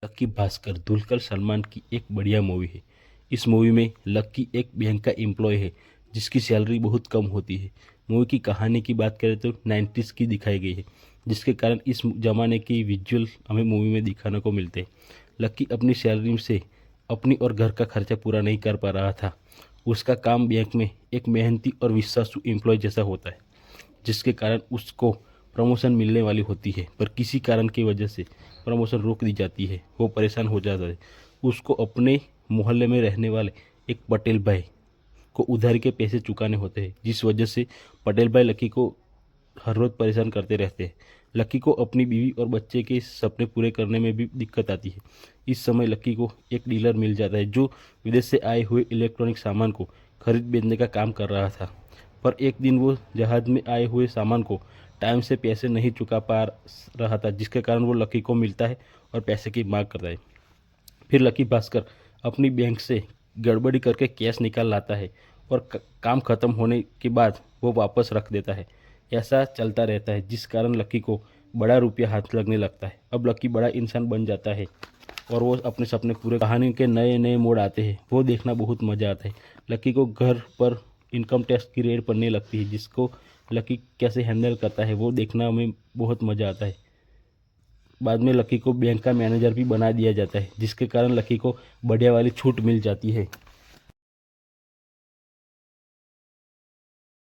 लक्की भास्कर दुलकर सलमान की एक बढ़िया मूवी है। इस मूवी में लक्की एक बैंक का एम्प्लॉय है जिसकी सैलरी बहुत कम होती है। मूवी की कहानी की बात करें तो 90s की दिखाई गई है, जिसके कारण इस ज़माने की विजुअल हमें मूवी में दिखाने को मिलते हैं। लक्की अपनी सैलरी से अपनी और घर का खर्चा पूरा नहीं कर पा रहा था। उसका काम बैंक में एक मेहनती और विश्वासु एम्प्लॉय जैसा होता है, जिसके कारण उसको प्रमोशन मिलने वाली होती है, पर किसी कारण की वजह से प्रमोशन रोक दी जाती है। वो परेशान हो जाता है। उसको अपने मोहल्ले में रहने वाले एक पटेल भाई को उधारी के पैसे चुकाने होते हैं, जिस वजह से पटेल भाई लकी को हर रोज़ परेशान करते रहते हैं। लकी को अपनी बीवी और बच्चे के सपने पूरे करने में भी दिक्कत आती है। इस समय लकी को एक डीलर मिल जाता है जो विदेश से आए हुए इलेक्ट्रॉनिक सामान को खरीद बेचने का काम कर रहा था। पर एक दिन वो जहाज़ में आए हुए सामान को टाइम से पैसे नहीं चुका पा रहा था, जिसके कारण वो लकी को मिलता है और पैसे की मांग करता है। फिर लकी भास्कर अपनी बैंक से गड़बड़ी करके कैश निकाल लाता है और काम खत्म होने के बाद वो वापस रख देता है। ऐसा चलता रहता है, जिस कारण लकी को बड़ा रुपया हाथ लगने लगता है। अब लकी बड़ा इंसान बन जाता है और वो अपने सपने पूरे। कहानी के नए नए मोड़ आते हैं, वो देखना बहुत मज़ा आता है। लकी को घर पर इनकम टैक्स की रेड पड़ने लगती है, जिसको लकी कैसे हैंडल करता है वो देखना हमें बहुत मज़ा आता है। बाद में लकी को बैंक का मैनेजर भी बना दिया जाता है, जिसके कारण लकी को बढ़िया वाली छूट मिल जाती है।